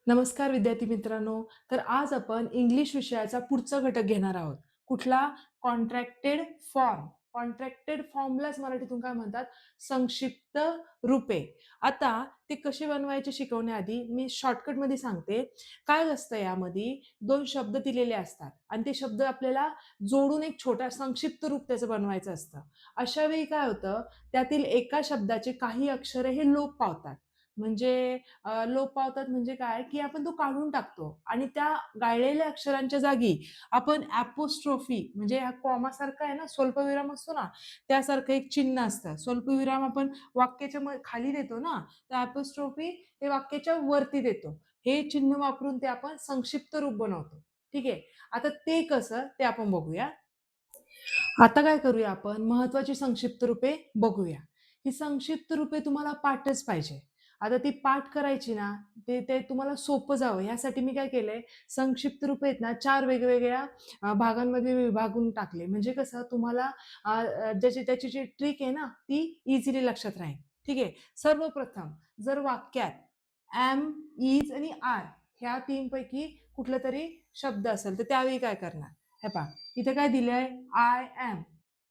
नमस्कार विद्यार्थी मित्रांनो. तर आज आपण इंग्लिश विषयाचा पुढचा घटक घेणार आहोत. कुठला? Contracted form. कॉन्ट्रॅक्टेड फॉर्मलाच मराठीतून काय म्हणतात? संक्षिप्त रूपे. आता ते कसे बनवायचे शिकवण्याआधी मी शॉर्टकटमध्ये सांगते. काय असतं यामध्ये? 2 शब्द दिलेले असतात आणि ते शब्द आपल्याला जोडून एक छोटा संक्षिप्त रूप त्याचं बनवायचं असतं. अशा वेळी काय होतं? त्यातील एका शब्दाचे काही अक्षरे हे लोप पावतात. म्हणजे लोप पावतात म्हणजे काय, की आपण तो काढून टाकतो आणि त्या गाळलेल्या अक्षरांच्या जागी आपण अपोस्ट्रोफी म्हणजे हा कॉमासारखा आहे ना, स्वल्पविराम असतो ना, त्यासारखं एक चिन्ह असतं. स्वल्पविराम आपण वाक्याच्या खाली देतो ना, तर अपोस्ट्रोफी हे वाक्याच्या वरती देतो. हे चिन्ह वापरून ते आपण संक्षिप्त रूप बनवतो. ठीक आहे. आता ते कसं ते आपण बघूया. आता काय करूया आपण महत्वाची संक्षिप्त रूपे बघूया. ही संक्षिप्त रूपे तुम्हाला पाठच पाहिजे. आता ती पाठ करायची ना, ते ते तुम्हाला सोपं जावं यासाठी मी काय केलंय, संक्षिप्त रूपे आहेत ना 4 वेगवेगळ्या भागांमध्ये विभागून टाकले. म्हणजे कसं तुम्हाला अ, अ, ज्याची त्याची जी ट्रिक आहे ना, ती इझिली लक्षात राहील. ठीक आहे. सर्वप्रथम जर वाक्यात एम, इज आणि आर ह्या 3 पैकी कुठलातरी शब्द असेल, तर त्यावेळी काय करणार? हे पहा, इथे काय दिलंय? I am,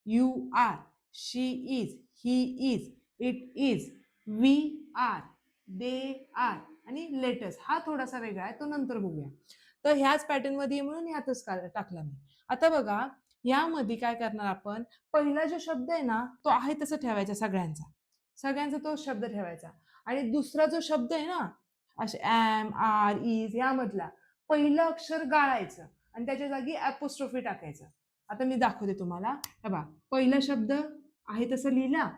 you are, she is, he is, it is, we are, they are आणि लेटस हा थोडासा वेगळा आहे, तो नंतर बघूया. तर ह्याच पॅटर्न मध्ये म्हणून ह्यातच टाकला मी. आता बघा, यामध्ये काय करणार आपण? पहिला जो शब्द आहे ना, तो आहे तसं ठेवायचा सगळ्यांचा. सगळ्यांचा तो शब्द ठेवायचा आणि दुसरा जो शब्द आहे ना, असे एम, आर, इज यामधला पहिलं अक्षर गाळायचं आणि त्याच्या जागी अपोस्ट्रोफी टाकायचं. आता मी दाखवते तुम्हाला. हे पहा, पहिला शब्द आहे तसं लिहिला.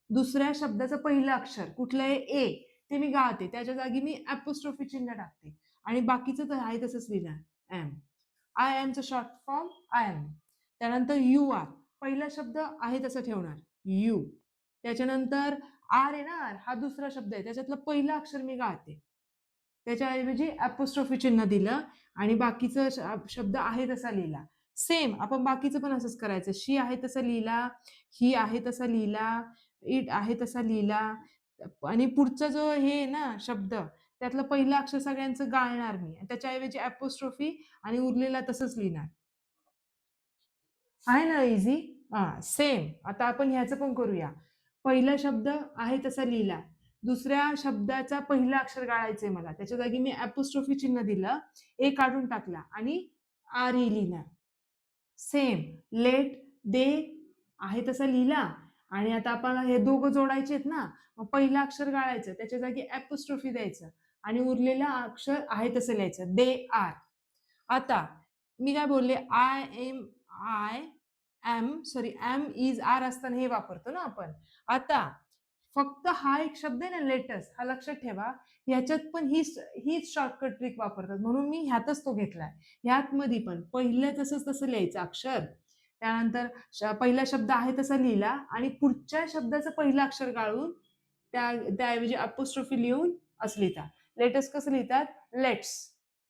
दुसऱ्या शब्दाचं पहिलं अक्षर कुठलं आहे? ए. ते मी गाळते. त्याच्या जागी मी अपोस्ट्रोफी चिन्ह टाकते आणि बाकीचं तर आहे तसंच लिहिणार. एम. आय एमचं शॉर्ट फॉर्म आय एम. त्यानंतर यू आर. पहिला शब्द आहे तसं ठेवणार. यू. त्याच्यानंतर आर आहे ना, हा दुसरा शब्द आहे. त्याच्यातलं पहिलं अक्षर मी गाळते. त्याच्याऐवजी अपोस्ट्रोफी चिन्ह दिलं आणि बाकीचं शब्द आहे तसा लिहिला. सेम आपण बाकीचं पण असंच करायचं. शी आहे तसं लिहिला, ही आहे तसा लिहिला, इट आहे तसा लिहिला आणि पुढचा जो हे आहे ना शब्द, त्यातलं पहिलं अक्षर सगळ्यांचं गाळणार मी. त्याच्याऐवजी अपोस्ट्रोफी आणि उरलेला तसंच लिहिणार. आहे ना ईझी? हां, सेम. आता आपण ह्याचं पण करूया. पहिला शब्द आहे तसा लिहिला. दुसऱ्या शब्दाचा पहिलं अक्षर गाळायचंय मला. त्याच्या जागी मी अपोस्ट्रोफी चिन्ह दिलं, ए काढून टाकला आणि आर ई लिहिणार. सेम. लेट, दे आहे तसा लिहिला आणि आता आपण हे दोघं जोडायचे आहेत ना, मग पहिलं अक्षर गाळायचं, त्याच्या जागी अपोस्ट्रोफी द्यायचं आणि उरलेलं अक्षर आहे तसं लिहायचं. They are. आता मी काय बोलले? I am sorry am, is, are असताना हे वापरतो ना आपण. आता फक्त हा एक शब्द आहे ना लेटेस्ट, हा लक्षात ठेवा. ह्याच्यात पण हीच शॉर्टकट ट्रिक वापरतात. म्हणून मी ह्यातच तो घेतलाय. ह्यात मध्ये पण पहिलं तसंच तसं लिहायचं अक्षर. त्यानंतर पहिला शब्द आहे तसा लिहिला आणि पुढच्या शब्दाचं पहिलं अक्षर गाळून त्याऐवजी अपोस्ट्रोफी लिहून असं लिहितात. लेटेस्ट कसं लिहितात? लेट्स.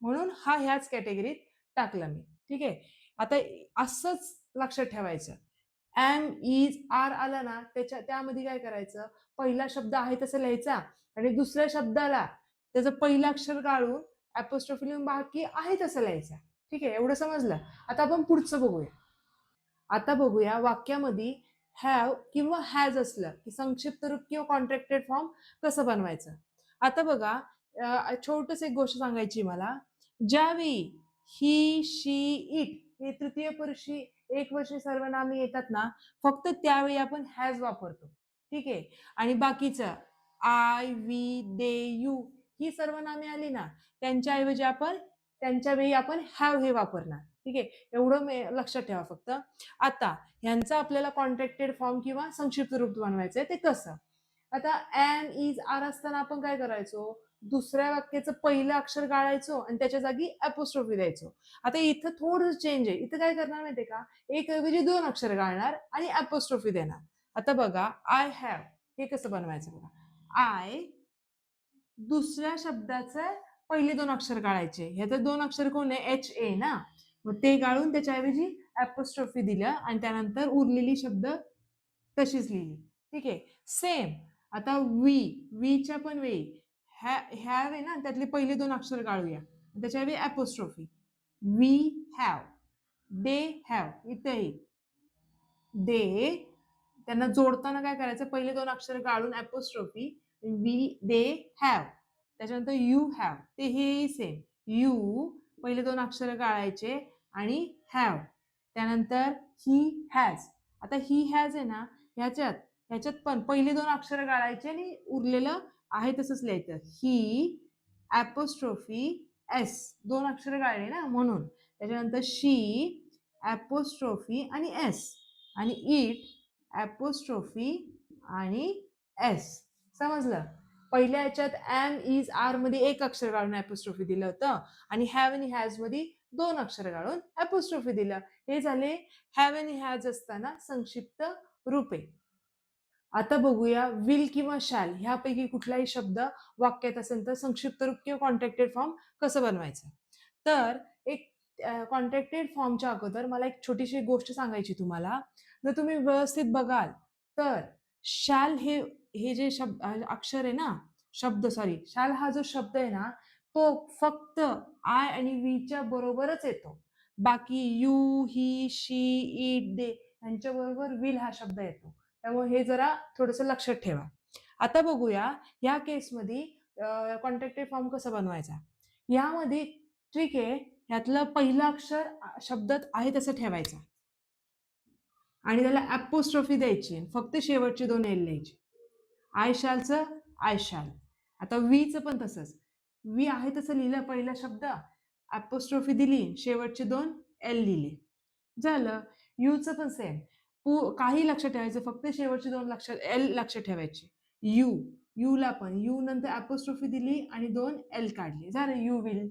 म्हणून हा ह्याच कॅटेगरीत टाकला मी. ठीक आहे. आता असंच लक्षात ठेवायचं. एम, इज, आर आला ना, त्यामध्ये काय करायचं? पहिला शब्द आहे तसं लिहायचा आणि दुसऱ्या शब्दाला त्याचं पहिलं अक्षर गाळून अपोस्ट्रोफी लिहून बाकी आहे तसं लिहायचं. ठीक आहे. एवढं समजलं? आता आपण पुढचं बघूया. आता बघूया वाक्यामध्ये हॅव किंवा हॅज असलं की संक्षिप्त रूप किंवा कॉन्ट्रॅक्टेड फॉर्म कसं बनवायचं. आता बघा, छोटस एक गोष्ट सांगायची मला. ज्यावेळी ही, शी, इट हे तृतीय पुरुषी एकवचनी सर्वनामे येतात ना, फक्त त्यावेळी आपण हॅज वापरतो. ठीक आहे. आणि बाकीचं आय, वी, दे, यू ही सर्वनामे आली ना, त्यांच्या वेळी आपण हॅव हे वापरणार. ठीक आहे. एवढं लक्षात ठेवा फक्त. आता ह्यांचा आपल्याला कॉन्ट्रॅक्टेड फॉर्म किंवा संक्षिप्त रूप बनवायचंय ते कसं? आता एम, इज, आर असताना आपण काय करायचो? दुसऱ्या वाक्याचं पहिलं अक्षर गाळायचो आणि त्याच्या जागी अपोस्ट्रोफी द्यायचो. आता इथं थोडं चेंज आहे. इथं काय करणार माहितीये का? एक ऐवजी 2 अक्षर गाळणार आणि अपोस्ट्रोफी देणार. आता बघा, आय हॅव हे कसं बनवायचं बघा. आय दुसऱ्या शब्दाचं पहिले 2 अक्षर गाळायचे. ह्याचं 2 अक्षर कोण आहे? एच ए ना. मग ते गाळून त्याच्याऐवजी अपोस्ट्रोफी दिलं आणि त्यानंतर उरलेली शब्द तशीच लिहिली. ठीक आहे. सेम. आता वी, वीच्या पण वेळी हॅव आहे ना, त्यातले पहिले 2 अक्षर गाळूया. त्याच्याऐवजी ॲपोस्ट्रोफी. वी हॅव, दे हॅव, इथेही दे, त्यांना जोडताना काय करायचं, पहिले 2 अक्षर गाळून ॲपोस्ट्रोफी, वी दे हॅव. त्याच्यानंतर यू हॅव, ते हेही सेम. यू पहिले 2 अक्षर गाळायचे आणि हॅव. त्यानंतर ही हॅज. आता ही हॅज आहे ना, ह्याच्यात पण पहिले 2 अक्षर गाळायचे आणि उरलेलं आहे तसंच लिहायचं. ही ॲपोस्ट्रोफी एस, 2 अक्षर गाळले ना म्हणून. त्याच्यानंतर शी ॲपोस्ट्रोफी आणि एस, आणि इट ॲपोस्ट्रोफी आणि एस. समजलं? पहिल्या ह्याच्यात एम, इज, आर मध्ये 1 अक्षर गाळून ॲपोस्ट्रोफी दिलं होतं आणि हॅव आणि हॅज मध्ये 2 अक्षर गाळून ॲपोस्ट्रोफी दिलं. हे झाले हॅव आणि हॅज असताना संक्षिप्त रूपे. आता बघूया विल किंवा शॅल ह्यापैकी कुठलाही शब्द वाक्यात असेल तर संक्षिप्त रूप किंवा कॉन्ट्रॅक्टेड फॉर्म कसं बनवायचं. तर एक कॉन्ट्रॅक्टेड फॉर्मच्या अगोदर मला एक छोटीशी गोष्ट सांगायची तुम्हाला. जर तुम्ही व्यवस्थित बघाल तर शॅल हे जे शब्द अक्षर आहे ना, शॅल हा जो शब्द आहे ना, तो फक्त आय आणि वीच्या बरोबरच येतो. बाकी यू, ही, शी, इट, दे यांच्या बरोबर विल हा शब्द येतो. त्यामुळे हे जरा थोडंसं लक्षात ठेवा. आता बघूया या केसमध्ये कॉन्ट्रॅक्टेड फॉर्म कसा बनवायचा. यामध्ये ट्रिक आहे, यातलं पहिलं अक्षर शब्दात आहे तसं ठेवायचं आणि त्याला ॲपोस्ट्रोफी द्यायची. फक्त शेवटचे 2 एल लिहायचे. आय शॅलचं आय शॅल. आता वीचं पण तसंच. वी आहे तसं लिहिलं पहिला शब्द, ॲपोस्ट्रोफी दिली, शेवटचे 2 एल लिहिले. झालं. यूचं पण सेम. काही लक्षात ठेवायचं, फक्त शेवटचे 2 एल लक्षात ठेवायचे. यूला पण यू नंतर ॲपोस्ट्रोफी दिली आणि 2 एल काढले. झालं यू विल.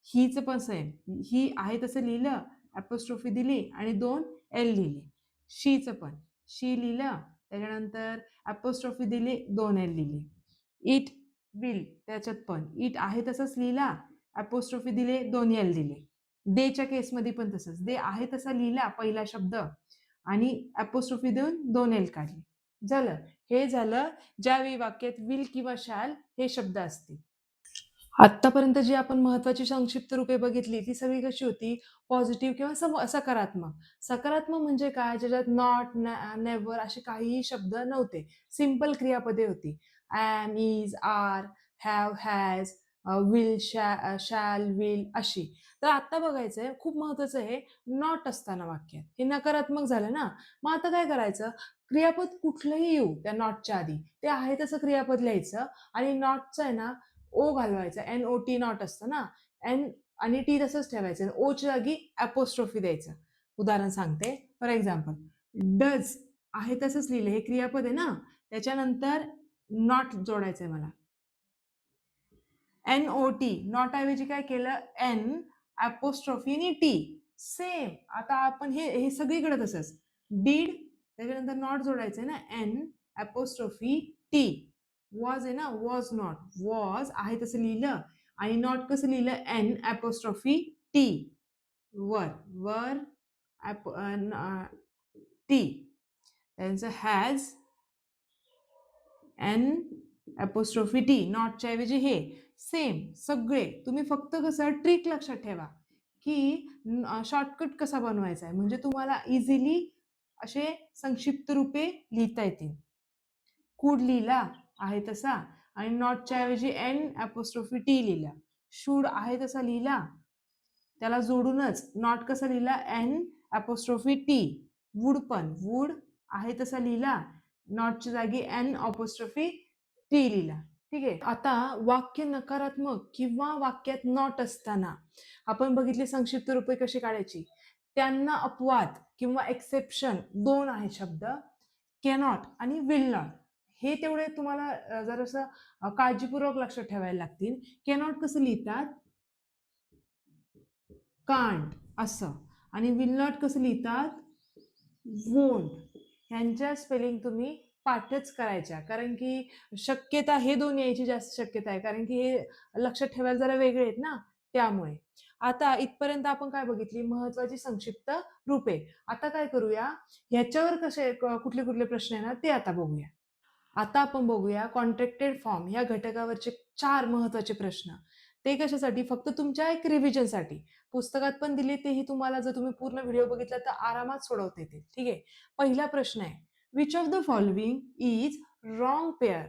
हीचं पण सेम. ही आहे तसं लिहिलं, ॲपोस्ट्रोफी दिली आणि 2 एल लिहिले. शीचं पण शी लिहिलं, त्याच्यानंतर ॲपोस्ट्रोफी दिली, 2 एल लिहिले. इट विल त्याच्यात पण इट आहे तसंच लिहिला, ॲपोस्ट्रोफी दिले, 2 एल दिले. देच्या केसमध्ये पण तसंच. दे आहे तसा लिहिला पहिला शब्द आणि ॲपोस्ट्रोफी देऊन 2 एल काढले. झालं. हे झालं ज्यावेळी वाक्यात विल किंवा शॅल हे शब्द असतील. आत्तापर्यंत जी आपण महत्वाची संक्षिप्त रूपे बघितली ती सगळी कशी होती, पॉझिटिव्ह किंवा सकारात्मक. सकारात्मक म्हणजे काय, ज्याच्यात नॉट, नेव्हर असे काहीही शब्द नव्हते. सिंपल क्रियापदे होती. Am, is, are, have, has, will, shall, will अशी. तर आता बघायचंय, खूप महत्वाचं आहे, नॉट असताना वाक्यात. हे नकारात्मक झालं ना. मग आता काय करायचं, क्रियापद कुठलंही येऊ त्या नॉटच्या आधी ते आहे तसं क्रियापद लिहायचं आणि नॉटचं आहे ना ओ घालवायचा. NOT नॉट असतं ना, एन आणि टी तसंच ठेवायचं. ओच्या जागी ॲपोस्ट्रोफी द्यायचं. उदाहरण सांगते. फॉर एक्झाम्पल, डज आहे तसंच लिहिलं, हे क्रियापद आहे ना, त्याच्यानंतर नॉट जोडायचंय मला. NOT नॉट ऐवजी काय केलं, एन ॲपोस्ट्रोफी आणि टी. सेम आता आपण हे सगळीकडे तसंच. डीड त्याच्यानंतर नॉट जोडायचंय ना, एन ॲपोस्ट्रोफी टी. वॉज आहे ना, वॉज नॉट, वॉज आहे तसं लिहिलं आणि नॉट कसं लिहिलं, एन ॲपोस्ट्रोफी टी. वर टी. त्यांचं हॅज एन ॲपोस्ट्रोफी टी. नॉटच्या ऐवजी हे. सेम सगळे. तुम्ही फक्त कसं ट्रिक लक्षात ठेवा की शॉर्टकट कसा बनवायचा आहे, म्हणजे तुम्हाला इझिली असे संक्षिप्त रूपे लिहिता येतील. कुड लिहिला आहे तसा आणि नॉटच्या ऐवजी एन ॲपोस्ट्रोफी टी लिहिला. शुड आहे तसा लिहिला, त्याला जोडूनच नॉट कसा लिहिला, एन ॲपोस्ट्रोफी टी. वुड पण वुड आहे तसा लिहिला, नॉटच्या जागी एन ॲपोस्ट्रोफी टी लिहिला. ठीक आहे. आता वाक्य नकारात्मक किंवा वाक्यात नॉट असताना आपण बघितले संक्षिप्त रूपे कशी काढायची. त्यांना अपवाद किंवा एक्सेप्शन 2 आहेत शब्द, कॅनॉट आणि विल नॉट. हे तेवढे तुम्हाला जरासं काळजीपूर्वक लक्षात ठेवायला लागतील. कॅनॉट कसं लिहितात, कांट असं, आणि विल नॉट कसं लिहितात, वोंट. ह्यांच्या स्पेलिंग तुम्ही पाठच करायच्या, कारण की शक्यता हे 2 यायची जास्त शक्यता आहे, कारण की हे लक्षात ठेवायला जरा वेगळे आहेत ना, त्यामुळे. आता इथपर्यंत आपण काय बघितली, महत्वाची संक्षिप्त रूपे. आता काय करूया, ह्याच्यावर कुठले कुठले प्रश्न येणार ते आता बघूया. आता आपण बघूया कॉन्ट्रॅक्टेड फॉर्म या घटकावरचे 4 महत्त्वाचे प्रश्न. ते कशासाठी? फक्त तुमच्या एक रिव्हिजनसाठी. पुस्तकात पण दिले तेही तुम्हाला जर तुम्ही पूर्ण व्हिडिओ बघितला तर आरामात सोडवता येतील. ठीक आहे. पहिला प्रश्न आहे, which of the following is wrong pair?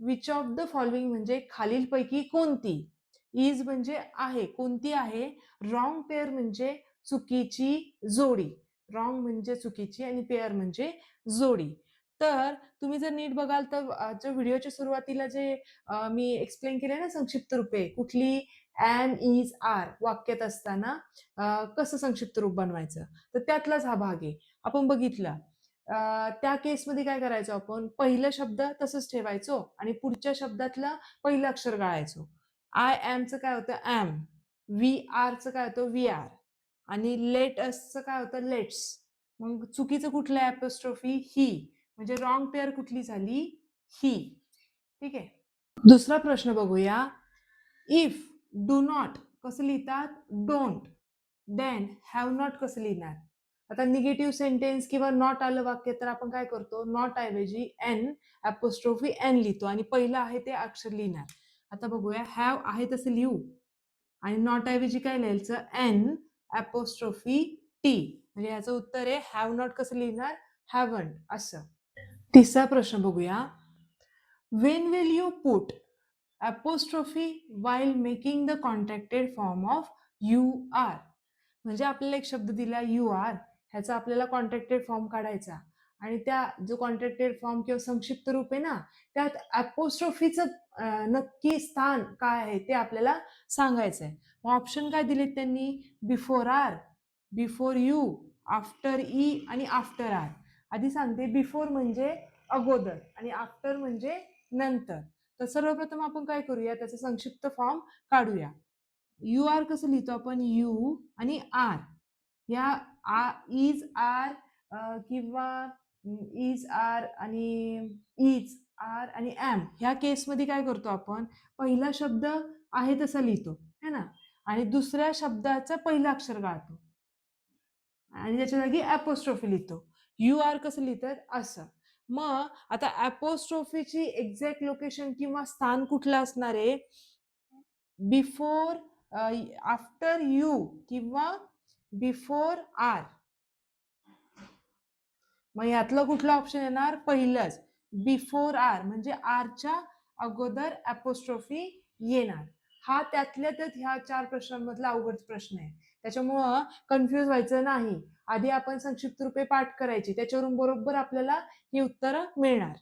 Which of the following म्हणजे खालीलपैकी कोणती? इज म्हणजे आहे, कोणती आहे? रॉंग पेअर म्हणजे चुकीची जोडी. रॉंग म्हणजे चुकीची आणि पेअर म्हणजे जोडी. तर तुम्ही जर नीट बघाल तर जो व्हिडिओच्या सुरुवातीला जे मी एक्सप्लेन केले ना संक्षिप्त रूपे, कुठली ॲन, इज, आर वाक्यात असताना कसं संक्षिप्त रूप बनवायचं, तर त्यातलाच हा भाग आहे. आपण बघितलं. त्या केसमध्ये काय करायचो आपण, पहिलं शब्द तसंच ठेवायचो आणि पुढच्या शब्दातलं पहिलं अक्षर गाळायचो. आय ॲमचं काय होतं ॲम, वी आरचं काय होतं वी आर आणि लेट असचं काय होतं लेट्स. मग चुकीचं कुठलं ॲपॉस्ट्रोफी ही, म्हणजे रॉंग पेअर कुठली झाली ही. ठीक आहे. दुसरा प्रश्न बघूया. इफ, डू नॉट कसं लिहितात? डोंट. देन, हॅव नॉट कसं लिहिणार? आता निगेटिव्ह सेंटेन्स किंवा नॉट आलं वाक्य तर आपण काय करतो? नॉट ऐवजी एन ॲपॉस्ट्रोफी एन लिहितो आणि पहिलं आहे ते अक्षर लिहिणार. आता बघूया. हॅव आहे तसं लिहू आणि नॉट ऐवजी काय लिहायचं? N apostrophe T. म्हणजे याचं उत्तर आहे हॅव नॉट कसं लिहिणार? हॅवंट असं. तिसरा प्रश्न बघूया. When will you put apostrophe while making the contracted form of you are? म्हणजे आपल्याला एक शब्द दिला you are, ह्याचा आपल्याला कॉन्ट्रॅक्टेड फॉर्म काढायचा आणि त्या जो कॉन्ट्रॅक्टेड फॉर्म किंवा संक्षिप्त रूप आहे ना, त्यात ॲपोस्ट्रोफीचं नक्की स्थान काय आहे ते आपल्याला सांगायचं आहे. ऑप्शन काय दिलेत त्यांनी? Before R, before U, after E आणि आफ्टर आर. आधी सांगते, बिफोर म्हणजे अगोदर आणि आफ्टर म्हणजे नंतर. तर सर्वप्रथम आपण काय करूया, त्याचा संक्षिप्त फॉर्म काढूया. यू आर कसं लिहितो आपण? यू आणि आर या इज आर किंवा इज आर आणि इज आर आणि एम ह्या केसमध्ये काय करतो आपण? पहिला शब्द आहे तसा लिहितो है ना, आणि दुसऱ्या शब्दाचं पहिलं अक्षर गाळतो आणि त्याच्या जागी ॲपोस्ट्रोफी लिहितो. यू आर कसं लिहितात? असं. मग आता ॲपोस्ट्रोफीची एक्झॅक्ट लोकेशन किंवा स्थान कुठलं असणार आहे? बिफोर, आफ्टर यू किंवा बिफोर आर. मग यातलं कुठलं ऑप्शन येणार? पहिलंच. बिफोर आर म्हणजे आरच्या अगोदर ॲपोस्ट्रोफी येणार. हा त्यातल्या त्यात ह्या 4 प्रश्नांमधला अवघड प्रश्न आहे. त्याच्यामुळं कन्फ्यूज व्हायचं नाही. आधी आपण संक्षिप्त रूपे पाठ करायची. त्याच्यावरून बरोबर आपल्याला ही उत्तरं मिळणार.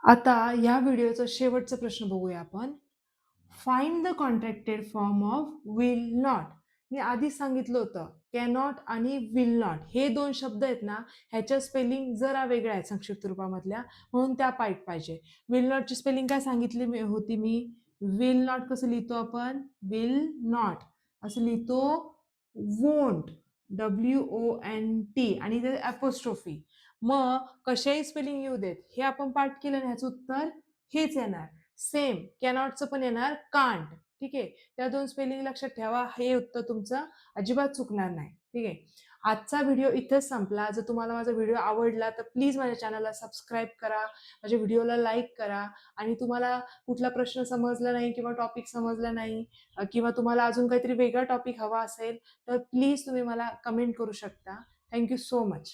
आता या व्हिडिओचा शेवटचा प्रश्न बघूया आपण. Find the contracted form of will not. मी आधीच सांगितलं होतं, कॅनॉट आणि विल नॉट हे 2 शब्द आहेत ना, ह्याच्या स्पेलिंग जरा वेगळ्या आहेत संक्षिप्त रूपामधल्या, म्हणून त्या पाहिजे. विल नॉटची स्पेलिंग काय सांगितली होती मी? विल नॉट कसं लिहितो आपण? विल नॉट असं लिहितो. वोंट, WONT आणि ते ॲपोस्ट्रोफी. मग कशाही स्पेलिंग येऊ देत, हे आपण पाठ केलं ना, ह्याचं उत्तर हेच येणार. सेम कॅनॉटचं पण येणार कांट. ठीक आहे. त्या 2 स्पेलिंग लक्षात ठेवा. हे उत्तर तुमचं अजिबात चुकणार नाही. ठीक आहे. आजचा व्हिडिओ इथेच संपला. जर तुम्हाला माझा व्हिडिओ आवडला तर प्लीज माझ्या चॅनलला सबस्क्राईब करा, माझ्या व्हिडिओला लाईक करा आणि तुम्हाला कुठला प्रश्न समजला नाही किंवा टॉपिक समजला नाही किंवा तुम्हाला अजून काहीतरी वेगळा टॉपिक हवा असेल तर प्लीज तुम्ही मला कमेंट करू शकता. Thank you so much.